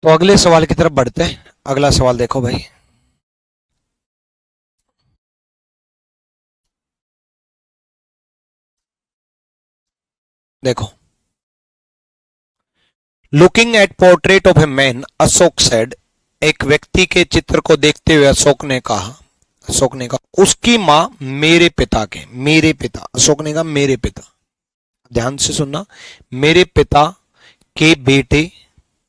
तो अगले सवाल की तरफ बढ़ते हैं। अगला सवाल देखो भाई, देखो, looking at portrait of a man, Ashok said, एक व्यक्ति के चित्र को देखते हुए अशोक ने कहा, अशोक ने कहा उसकी मां मेरे पिता के, मेरे पिता, अशोक ने कहा मेरे पिता, ध्यान से सुनना, मेरे पिता के बेटे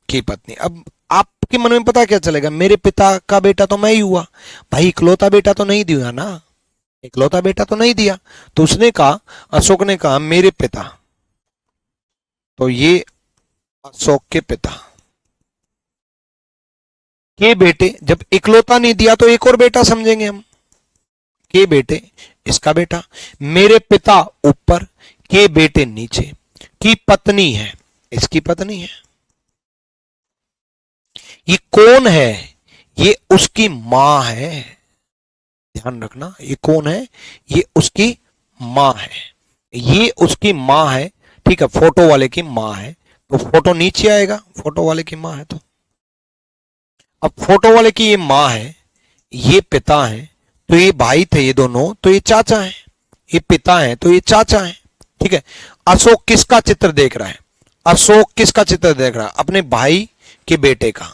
की पत्नी। अब आप आपके मन में पता क्या चलेगा, मेरे पिता का बेटा तो मैं ही हुआ, भाई इकलौता बेटा तो नहीं दिया ना, इकलौता बेटा तो नहीं दिया। तो उसने कहा, अशोक ने कहा मेरे पिता, तो ये अशोक के पिता के बेटे, जब इकलौता नहीं दिया तो एक और बेटा समझेंगे हम, के बेटे इसका बेटा, मेरे पिता ऊपर, के बेटे नीचे, की पत्नी है इसकी पत्नी है। ये कौन है, ये उसकी मां है, ध्यान रखना, ये कौन है, ये उसकी मां है, ये उसकी मां है, ठीक है, फोटो वाले की मां है, तो फोटो नीचे आएगा, फोटो वाले की मां है। तो अब फोटो वाले की ये मां है, ये पिता है, तो ये भाई थे ये दोनों, तो ये चाचा है, ये पिता है तो ये चाचा है, ठीक है। अशोक किसका चित्र देख रहा है, अशोक किसका चित्र देख रहा है, अपने भाई के बेटे का,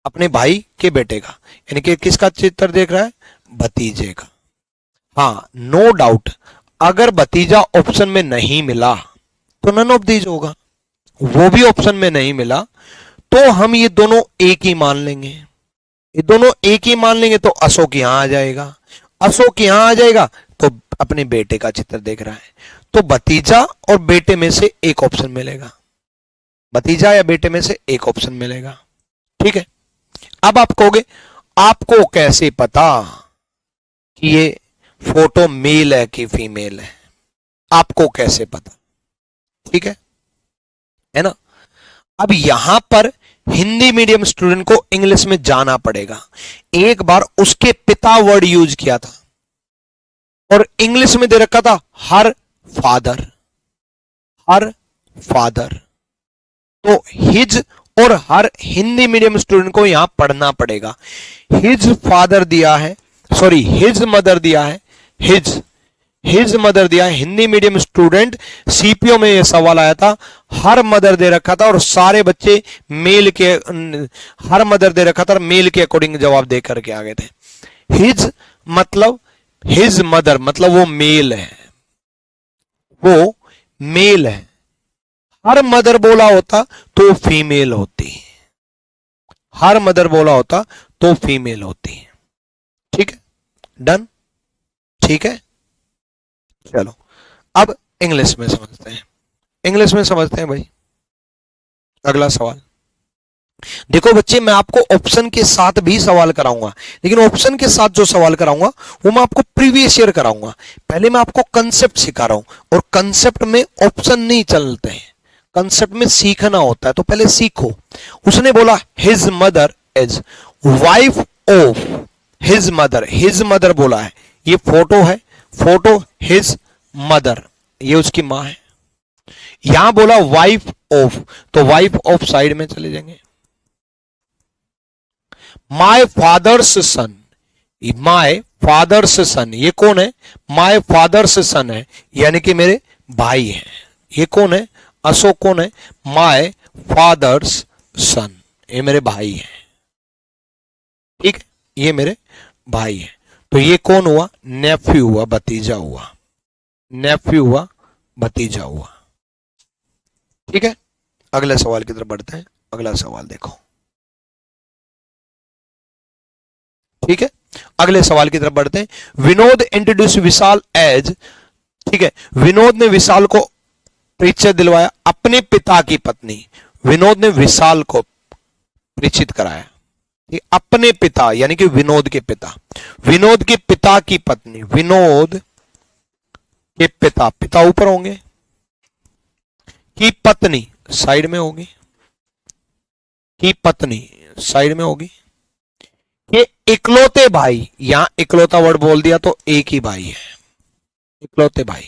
अपने भाई के बेटे का, यानी कि किसका चित्र देख रहा है, भतीजे का। हाँ नो डाउट, अगर भतीजा ऑप्शन में नहीं मिला तो नन ऑफ दीज होगा, वो भी ऑप्शन में नहीं मिला तो हम ये दोनों एक ही मान लेंगे, ये दोनों एक ही मान लेंगे, तो अशोक यहां आ जाएगा, अशोक यहां आ जाएगा तो अपने बेटे का चित्र देख रहा है, तो भतीजा और बेटे में से एक ऑप्शन मिलेगा, भतीजा या बेटे में से एक ऑप्शन मिलेगा, ठीक है। अब आप कहोगे आपको कैसे पता कि ये फोटो मेल है कि फीमेल है, आपको कैसे पता, ठीक है ना। अब यहां पर हिंदी मीडियम स्टूडेंट को इंग्लिश में जाना पड़ेगा, एक बार उसके पिता वर्ड यूज किया था और इंग्लिश में दे रखा था हर फादर, हर फादर, तो हिज और हर हिंदी मीडियम स्टूडेंट को यहां पढ़ना पड़ेगा। हिज फादर दिया है, सॉरी हिज मदर दिया है, हिज मदर दिया है, हिंदी मीडियम स्टूडेंट सीपीओ में यह सवाल आया था, हर मदर दे रखा था और सारे बच्चे मेल के, हर मदर दे रखा था और मेल के अकॉर्डिंग जवाब दे करके आ गए थे। हिज मतलब, हिज मदर मतलब वो मेल है, वो मेल है, हर मदर बोला होता तो फीमेल होती, हर मदर बोला होता तो फीमेल होती, ठीक है, डन, ठीक है। चलो अब इंग्लिश में समझते हैं, इंग्लिश में समझते हैं भाई। अगला सवाल देखो बच्चे, मैं आपको ऑप्शन के साथ भी सवाल कराऊंगा, लेकिन ऑप्शन के साथ जो सवाल कराऊंगा वो मैं आपको प्रीवियस ईयर कराऊंगा। पहले मैं आपको कंसेप्ट सिखा रहा हूं और कंसेप्ट में ऑप्शन नहीं चलते हैं, कंसेप्ट में सीखना होता है, तो पहले सीखो। उसने बोला his mother is wife of his mother, his mother बोला है, ये फोटो है, फोटो हिज मदर, ये उसकी मां है। यहां बोला वाइफ ऑफ, तो वाइफ ऑफ साइड में चले जाएंगे। My father's son, my father's son, ये कौन है, माय फादर्स सन है, यानी कि मेरे भाई हैं। ये कौन है, अशोक कौन है, माय फादर्स सन, ये मेरे भाई हैं, ठीक है, ये मेरे भाई हैं। तो ये कौन हुआ, नेफ्यू हुआ, भतीजा हुआ, नेफ्यू हुआ, भतीजा हुआ, ठीक है। अगले सवाल की तरफ बढ़ते हैं। अगला सवाल देखो, ठीक है, अगले सवाल की तरफ बढ़ते हैं। विनोद इंट्रोड्यूस विशाल एज, ठीक है, विनोद ने विशाल को परिचय दिलवाया अपने पिता की पत्नी, विनोद ने विशाल को परिचित कराया, अपने पिता यानी कि विनोद के पिता, विनोद के पिता की पत्नी, विनोद के पिता, पिता ऊपर होंगे, की पत्नी साइड में होगी, की पत्नी साइड में होगी, ये इकलौते भाई, यहां इकलौता वर्ड बोल दिया तो एक ही भाई है, इकलौते भाई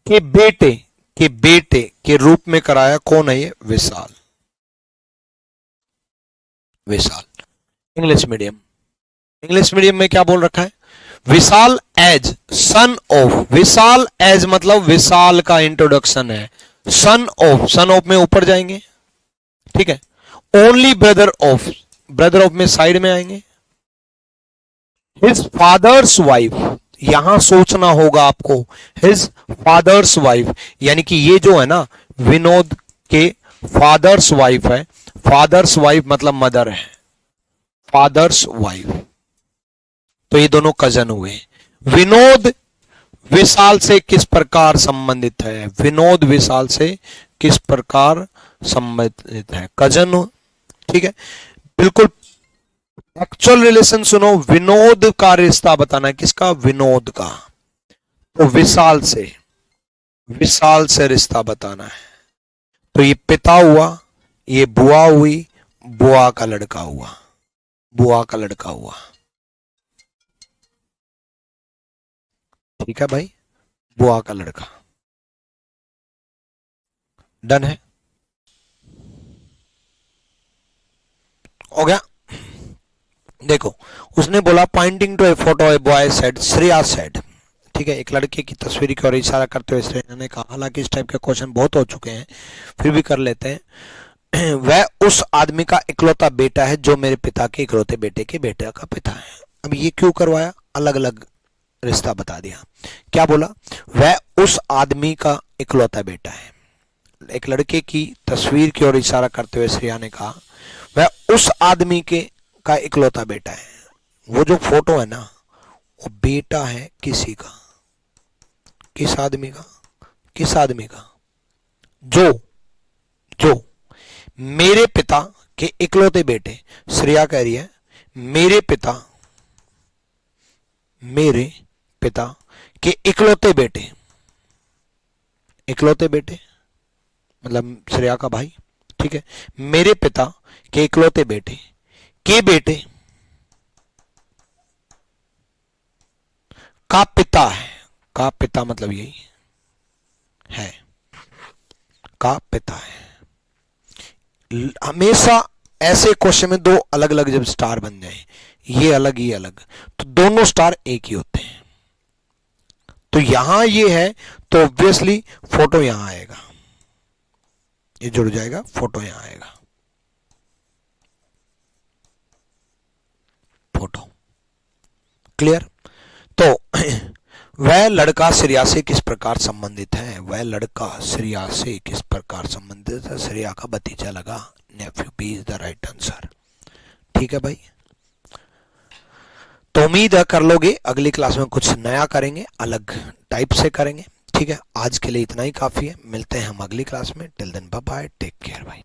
के बेटे, के बेटे के रूप में कराया, कौन है ये, Vishal, Vishal. English medium, English medium में क्या बोल रखा है, Vishal as son of, Vishal as मतलब विशाल का इंट्रोडक्शन है, सन ऑफ, सन ऑफ में ऊपर जाएंगे, ठीक है, only brother of, brother of में साइड में आएंगे, हिज फादर्स वाइफ, यहां सोचना होगा आपको, हिज फादर्स वाइफ, यानी कि ये जो है ना विनोद के फादर्स वाइफ है, फादर्स वाइफ मतलब मदर है, फादर्स वाइफ, तो ये दोनों कजन हुए। विनोद विशाल से किस प्रकार संबंधित है? विनोद विशाल से किस प्रकार संबंधित है? कजन, ठीक है, बिल्कुल। एक्चुअल रिलेशन सुनो, विनोद का रिश्ता बताना है, किसका? विनोद का। तो विशाल से रिश्ता बताना है। तो ये पिता हुआ, ये बुआ हुई, बुआ का लड़का हुआ, बुआ का लड़का हुआ, ठीक है भाई, बुआ का लड़का। डन है, हो गया। देखो, उसने बोला pointing to a photo a boy said, Shreya said, ठीक है, एक लड़के की तस्वीर की ओर इशारा करते हुए श्रेया ने कहा। हालांकि इस टाइप के क्वेश्चन बहुत हो चुके हैं, फिर भी कर लेते हैं। वह उस आदमी का इकलौता बेटा है जो मेरे पिता के इकलौते बेटे के बेटे का पिता है। अब ये क्यों करवाया? अलग अलग रिश्ता बता दिया। क्या बोला? वह उस आदमी का इकलौता बेटा है। एक लड़के की तस्वीर की ओर इशारा करते हुए श्रेया ने कहा वह उस आदमी के का इकलौता बेटा है। वो जो फोटो है ना, वो बेटा है किसी का, किस आदमी का? किस आदमी का? जो मेरे पिता के इकलौते बेटे, श्रेया कह रही है मेरे पिता के इकलौते बेटे, इकलौते बेटे मतलब श्रेया का भाई, ठीक है, मेरे पिता के इकलौते बेटे के बेटे का पिता है। का पिता मतलब यही है, का पिता है। हमेशा ऐसे क्वेश्चन में दो अलग अलग जब स्टार बन जाए, ये अलग ये अलग, तो दोनों स्टार एक ही होते हैं। तो यहां ये है तो ऑब्वियसली फोटो यहां आएगा, ये जुड़ जाएगा, फोटो यहां आएगा, फोटो। क्लियर? तो वह लड़का श्रेया से किस प्रकार संबंधित है? वह लड़का श्रेया से किस प्रकार संबंधित है? श्रेया का भतीजा लगा, nephew B is the right answer. ठीक है भाई, तो उम्मीद है कर लोगे। अगली क्लास में कुछ नया करेंगे, अलग टाइप से करेंगे। ठीक है, आज के लिए इतना ही काफी है। मिलते हैं हम अगली क्लास में। Till then bye bye, take care भाई।